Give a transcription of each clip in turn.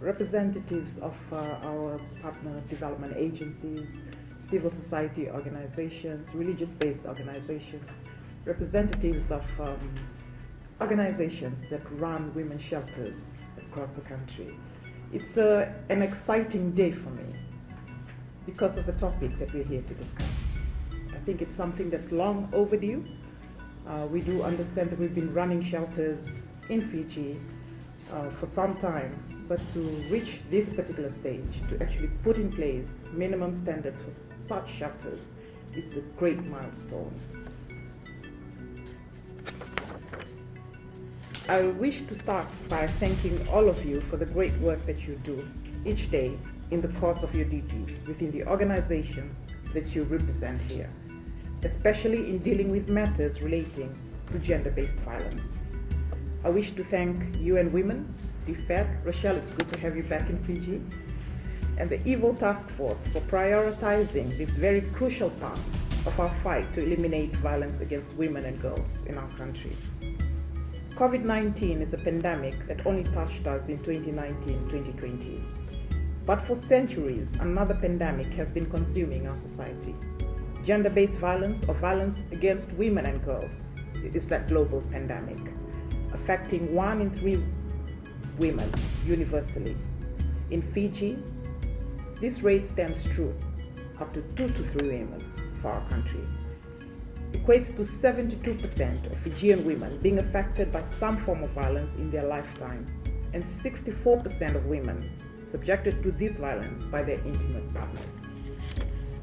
Representatives of our partner development agencies, civil society organizations, religious-based organizations, representatives of organizations that run women's shelters across the country. It's an exciting day for me because of the topic that we're here to discuss. I think it's something that's long overdue. We do understand that we've been running shelters in Fiji for some time, but to reach this particular stage, to actually put in place minimum standards for such shelters is a great milestone. I wish to start by thanking all of you for the great work that you do each day in the course of your duties within the organizations that you represent here, especially in dealing with matters relating to gender-based violence. I wish to thank UN Women, the FED, Rochelle, it's good to have you back in Fiji, and the EVO Task Force for prioritizing this very crucial part of our fight to eliminate violence against women and girls in our country. COVID-19 is a pandemic that only touched us in 2019-2020. But for centuries, another pandemic has been consuming our society. Gender-based violence or violence against women and girls is that global pandemic, affecting 1 in 3 women universally. In Fiji, this rate stands true, up to 2 to 3 women for our country. Equates to 72% of Fijian women being affected by some form of violence in their lifetime, and 64% of women subjected to this violence by their intimate partners.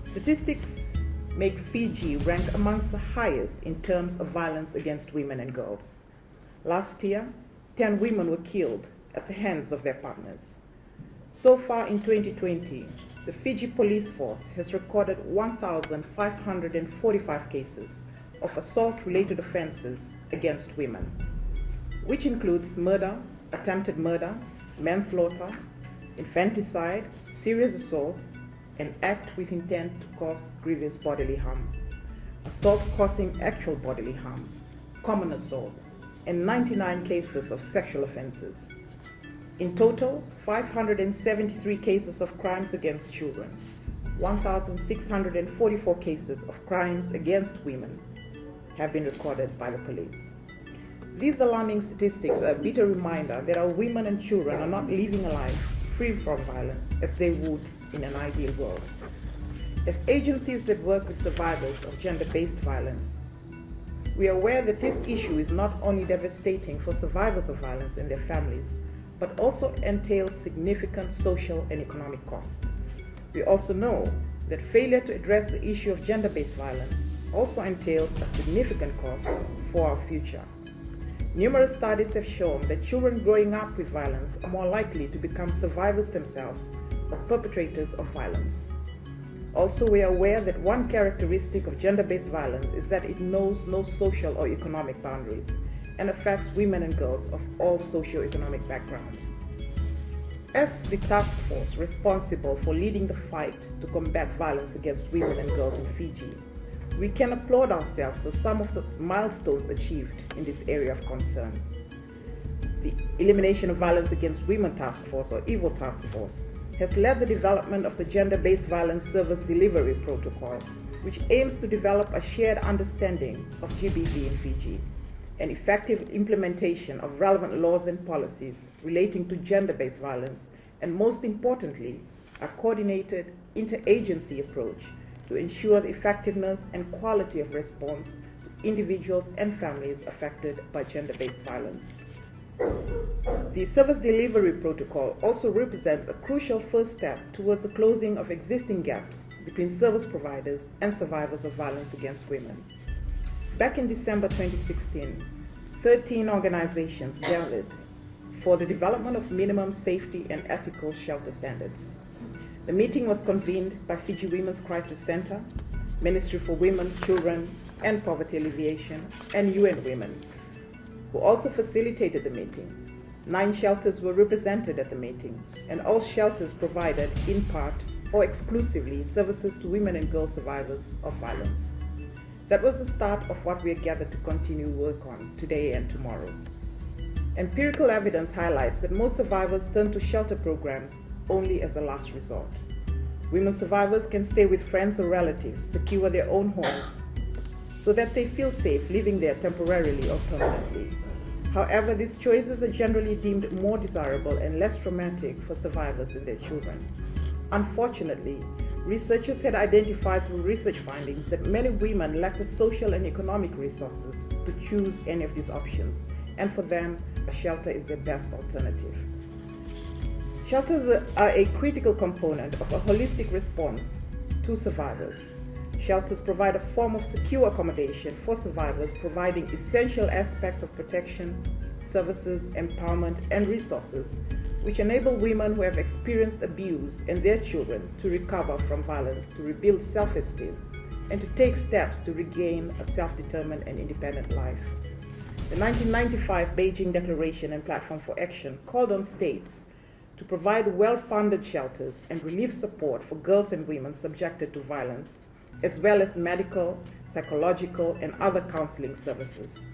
Statistics make Fiji rank amongst the highest in terms of violence against women and girls. Last year, 10 women were killed at the hands of their partners. So far in 2020, the Fiji police force has recorded 1,545 cases of assault-related offenses against women, which includes murder, attempted murder, manslaughter, infanticide, serious assault, and act with intent to cause grievous bodily harm, assault causing actual bodily harm, common assault, and 99 cases of sexual offenses. In total, 573 cases of crimes against children, 1,644 cases of crimes against women have been recorded by the police. These alarming statistics are a bitter reminder that our women and children are not living a life free from violence as they would in an ideal world. As agencies that work with survivors of gender-based violence, we are aware that this issue is not only devastating for survivors of violence and their families, but also entails significant social and economic costs. We also know that failure to address the issue of gender-based violence also entails a significant cost for our future. Numerous studies have shown that children growing up with violence are more likely to become survivors themselves or perpetrators of violence. Also, we are aware that one characteristic of gender-based violence is that it knows no social or economic boundaries and affects women and girls of all socio-economic backgrounds. As the task force responsible for leading the fight to combat violence against women and girls in Fiji, we can applaud ourselves of some of the milestones achieved in this area of concern. The Elimination of Violence Against Women Task Force, or EVO Task Force, has led the development of the Gender-Based Violence Service Delivery Protocol, which aims to develop a shared understanding of GBV in Fiji, and effective implementation of relevant laws and policies relating to gender-based violence, and most importantly, a coordinated interagency approach to ensure the effectiveness and quality of response to individuals and families affected by gender-based violence. The Service Delivery Protocol also represents a crucial first step towards the closing of existing gaps between service providers and survivors of violence against women. Back in December 2016, 13 organizations gathered for the development of minimum safety and ethical shelter standards. The meeting was convened by Fiji Women's Crisis Center, Ministry for Women, Children, and Poverty Alleviation, and UN Women, who also facilitated the meeting. 9 shelters were represented at the meeting, and all shelters provided, in part or exclusively, services to women and girl survivors of violence. That was the start of what we are gathered to continue work on today and tomorrow. Empirical evidence highlights that most survivors turn to shelter programs only as a last resort. Women survivors can stay with friends or relatives, secure their own homes, so that they feel safe living there temporarily or permanently. However, these choices are generally deemed more desirable and less traumatic for survivors and their children. Unfortunately, researchers had identified through research findings that many women lack the social and economic resources to choose any of these options, and for them, a shelter is their best alternative. Shelters are a critical component of a holistic response to survivors. Shelters provide a form of secure accommodation for survivors, providing essential aspects of protection, services, empowerment, and resources, which enable women who have experienced abuse and their children to recover from violence, to rebuild self-esteem, and to take steps to regain a self-determined and independent life. The 1995 Beijing Declaration and Platform for Action called on states to provide well-funded shelters and relief support for girls and women subjected to violence, as well as medical, psychological, and other counseling services,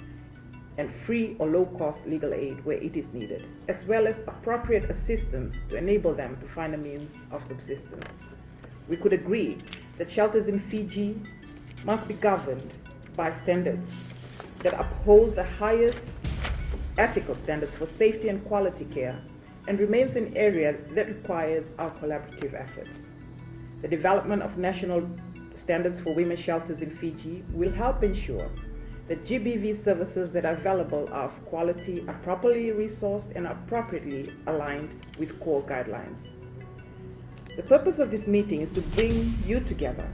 and free or low-cost legal aid where it is needed, as well as appropriate assistance to enable them to find a means of subsistence. We could agree that shelters in Fiji must be governed by standards that uphold the highest ethical standards for safety and quality care, and remains an area that requires our collaborative efforts. The development of national standards for women's shelters in Fiji will help ensure that GBV services that are available are of quality, are properly resourced, and are appropriately aligned with core guidelines. The purpose of this meeting is to bring you together,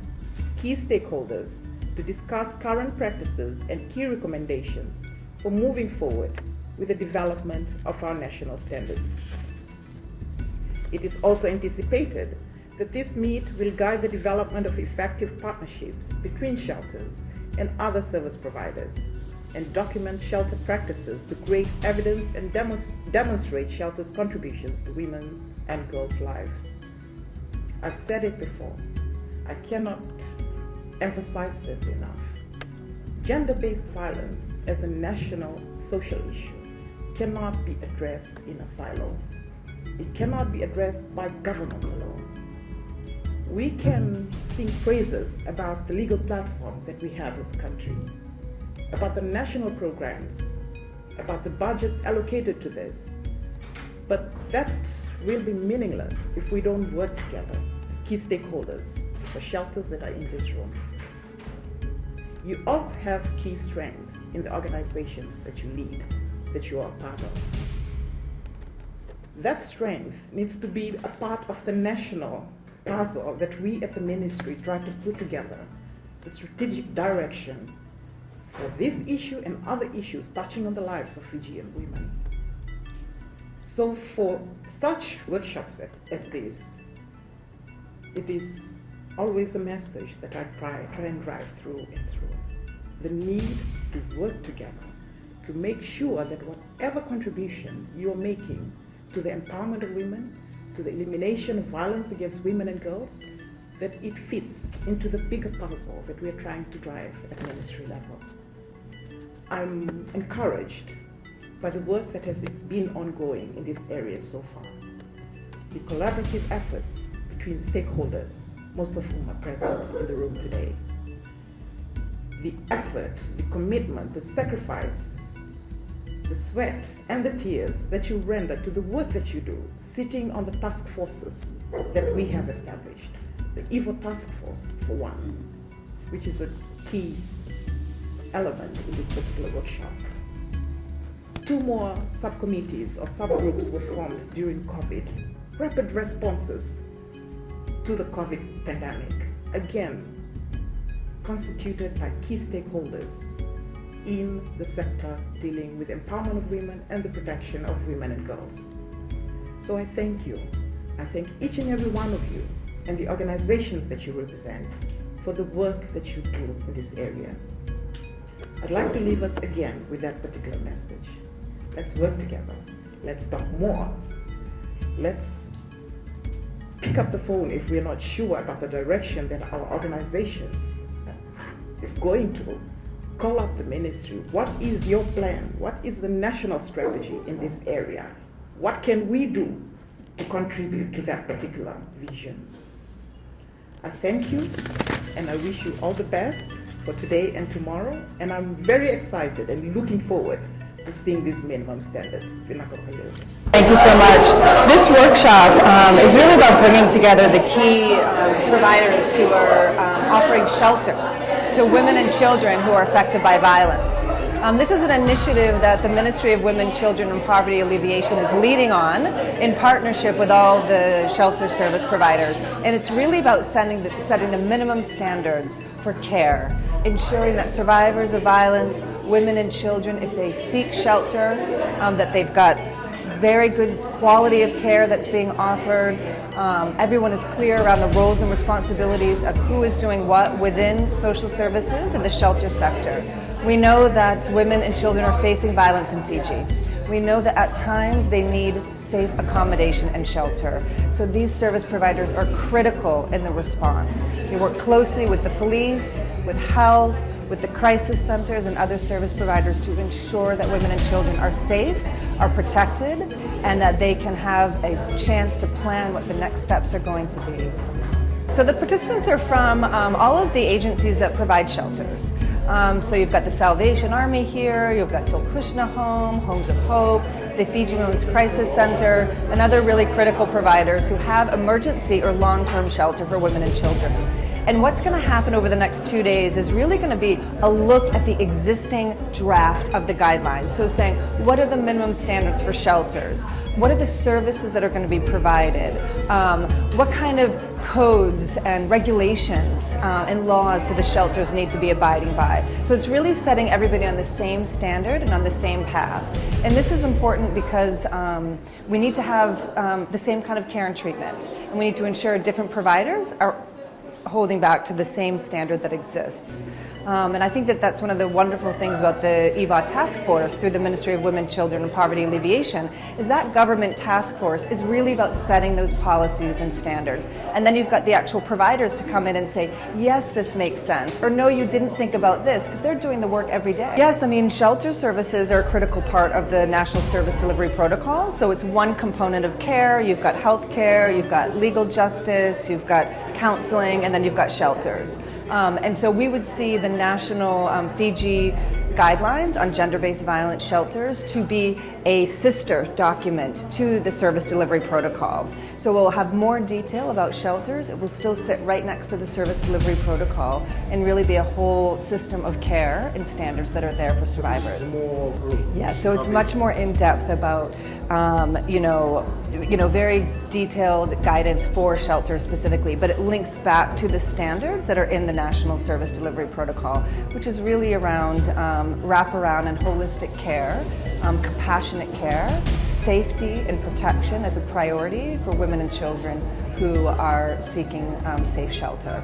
key stakeholders, to discuss current practices and key recommendations for moving forward with the development of our national standards. It is also anticipated that this meet will guide the development of effective partnerships between shelters and other service providers, and document shelter practices to create evidence and demonstrate shelter's contributions to women and girls' lives. I've said it before, I cannot emphasize this enough. Gender-based violence as a national social issue cannot be addressed in a silo. It cannot be addressed by government alone. We can sing praises about the legal platform that we have as a country, about the national programs, about the budgets allocated to this, but that will be meaningless if we don't work together, key stakeholders, the shelters that are in this room. You all have key strengths in the organizations that you lead, that you are a part of. That strength needs to be a part of the national puzzle that we at the ministry try to put together, the strategic direction for this issue and other issues touching on the lives of Fijian women. So for such workshops as this, it is always a message that I try and drive through and through. The need to work together to make sure that whatever contribution you are making to the empowerment of women, to the elimination of violence against women and girls, that it fits into the bigger puzzle that we are trying to drive at ministry level. I'm encouraged by the work that has been ongoing in this area so far. The collaborative efforts between the stakeholders, most of whom are present in the room today. The effort, the commitment, the sacrifice, the sweat and the tears that you render to the work that you do, sitting on the task forces that we have established. The EVO task force, for one, which is a key element in this particular workshop. 2 more subcommittees or subgroups were formed during COVID. Rapid responses to the COVID pandemic, again, constituted by key stakeholders in the sector dealing with empowerment of women and the protection of women and girls. So I thank you. I thank each and every one of you and the organizations that you represent for the work that you do in this area. I'd like to leave us again with that particular message. Let's work together. Let's talk more. Let's pick up the phone if we're not sure about the direction that our organizations is going to call up the ministry. What is your plan? What is the national strategy in this area? What can we do to contribute to that particular vision? I thank you, and I wish you all the best for today and tomorrow, and I'm very excited and looking forward to seeing these minimum standards. Thank you so much. This workshop is really about bringing together the key providers who are offering shelter to women and children who are affected by violence. This is an initiative that the Ministry of Women, Children and Poverty Alleviation is leading on in partnership with all the shelter service providers. And it's really about setting the minimum standards for care, ensuring that survivors of violence, women and children, if they seek shelter, that they've got very good quality of care that's being offered. Everyone is clear around the roles and responsibilities of who is doing what within social services and the shelter sector. We know that women and children are facing violence in Fiji. We know that at times they need safe accommodation and shelter. So these service providers are critical in the response. We work closely with the police, with health, with the crisis centers and other service providers to ensure that women and children are safe, are protected, and that they can have a chance to plan what the next steps are going to be. So the participants are from all of the agencies that provide shelters. So you've got the Salvation Army here, you've got Dolkushna Home, Homes of Hope, the Fiji Women's Crisis Center, and other really critical providers who have emergency or long-term shelter for women and children. And what's going to happen over the next 2 days is really going to be a look at the existing draft of the guidelines. So saying, what are the minimum standards for shelters? What are the services that are going to be provided? What kind of codes and regulations and laws do the shelters need to be abiding by? So it's really setting everybody on the same standard and on the same path. And this is important because we need to have the same kind of care and treatment. And we need to ensure different providers are holding back to the same standard that exists. And I think that that's one of the wonderful things about the EVA task force through the Ministry of Women, Children and Poverty Alleviation is that government task force is really about setting those policies and standards. And then you've got the actual providers to come in and say, yes, this makes sense, or no, you didn't think about this, because they're doing the work every day. Yes, I mean, shelter services are a critical part of the National Service Delivery Protocol. So it's one component of care. You've got health care, you've got legal justice, you've got counseling, and then you've got shelters. And so we would see the national Fiji guidelines on gender-based violence shelters to be a sister document to the service delivery protocol. So we'll have more detail about shelters. It will still sit right next to the service delivery protocol and really be a whole system of care and standards that are there for survivors. Yeah, so it's much more in-depth about very detailed guidance for shelters specifically, but it links back to the standards that are in the National Service Delivery Protocol, which is really around wraparound and holistic care, compassionate care, safety and protection as a priority for women and children who are seeking safe shelter.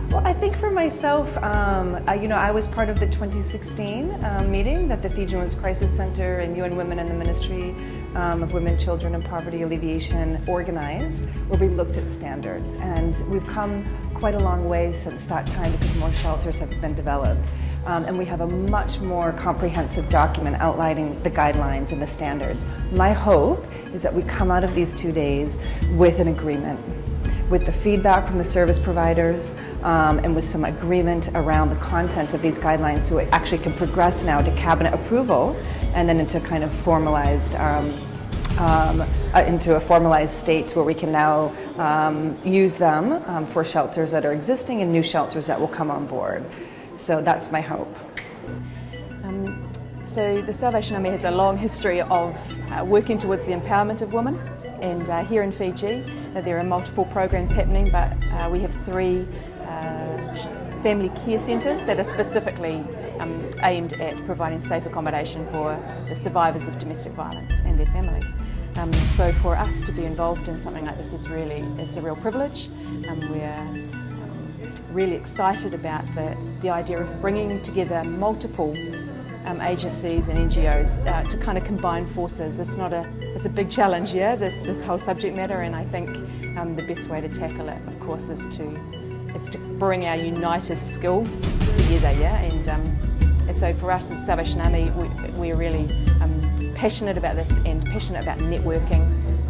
Well, I think for myself, I was part of the 2016 meeting that the Fiji Women's Crisis Center and UN Women in the Ministry of Women, Children and Poverty Alleviation organized, where we looked at standards. And we've come quite a long way since that time because more shelters have been developed. And we have a much more comprehensive document outlining the guidelines and the standards. My hope is that we come out of these 2 days with an agreement, with the feedback from the service providers, and with some agreement around the content of these guidelines so it actually can progress now to cabinet approval and then into kind of formalized, into a formalized state where we can now use them for shelters that are existing and new shelters that will come on board. So that's my hope. So the Salvation Army has a long history of working towards the empowerment of women, and here in Fiji there are multiple programs happening, but we have 3 family care centres that are specifically aimed at providing safe accommodation for the survivors of domestic violence and their families. So for us to be involved in something like this it's a real privilege. We're really excited about the idea of bringing together multiple agencies and NGOs to kind of combine forces. It's a big challenge, this whole subject matter, and I think the best way to tackle it, of course, is to it's to bring our united skills together, yeah. And so for us as Salvation Army, we're really passionate about this and passionate about networking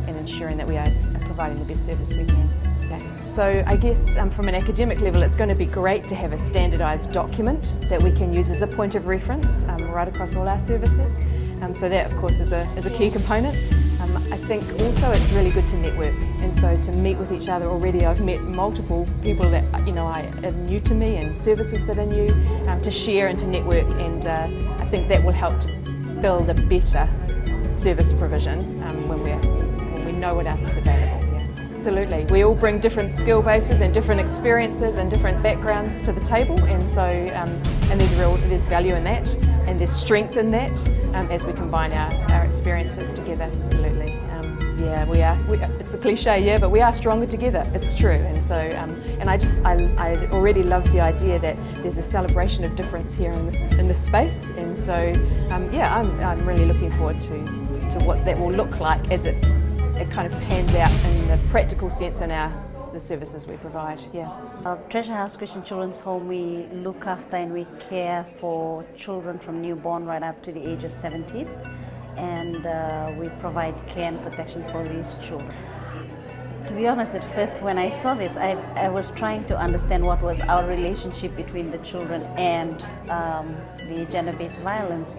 and ensuring that we are providing the best service we can. Okay. So I guess from an academic level, it's going to be great to have a standardised document that we can use as a point of reference right across all our services. So that, of course, is a key component. I think also it's really good to network, and so to meet with each other. Already I've met multiple people that are new to me and services that are new, to share and to network, and I think that will help to build a better service provision when we know what else is available. Absolutely. We all bring different skill bases and different experiences and different backgrounds to the table, and so and there's value in that, and there's strength in that as we combine our experiences together. Absolutely. It's a cliche, yeah, but we are stronger together. It's true, and so and I already love the idea that there's a celebration of difference here in this space, and so I'm really looking forward to what that will look like as it kind of pans out in the practical sense in the services we provide. Treasure House Christian Children's Home, we look after and we care for children from newborn right up to the age of 17, and we provide care and protection for these children. To be honest, at first when I saw this, I was trying to understand what was our relationship between the children and the gender-based violence.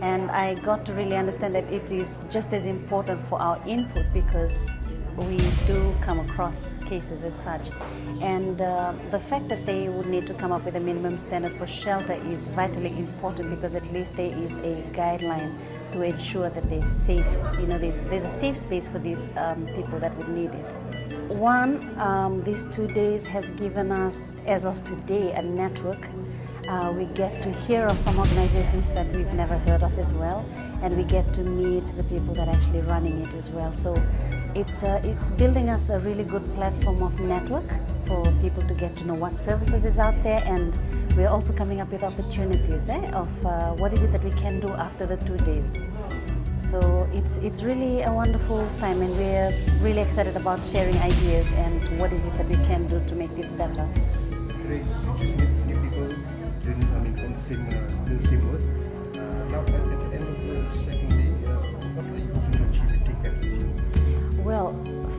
And I got to really understand that it is just as important for our input, because we do come across cases as such. And the fact that they would need to come up with a minimum standard for shelter is vitally important, because at least there is a guideline to ensure that they're safe. There's a safe space for these people that would need it. These 2 days has given us, as of today, a network. We get to hear of some organizations that we've never heard of as well, and we get to meet the people that are actually running it as well. So it's building us a really good platform of network for people to get to know what services is out there, and we're also coming up with opportunities of what is it that we can do after the 2 days. So it's really a wonderful time, and we're really excited about sharing ideas and what is it that we can do to make this better. Grace, you just meet new people from the same work. Now at the end of the second day, what are you hoping to achieve and take that with you? Well,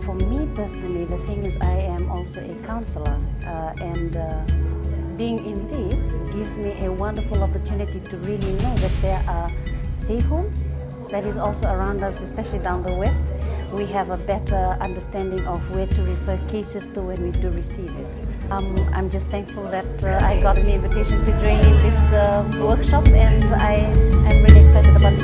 for me personally, the thing is I am also a counselor, and being in this gives me a wonderful opportunity to really know that there are safe homes that is also around us, especially down the west. We have a better understanding of where to refer cases to when we do receive it. I'm just thankful that I got an invitation to join in this workshop, and I'm really excited about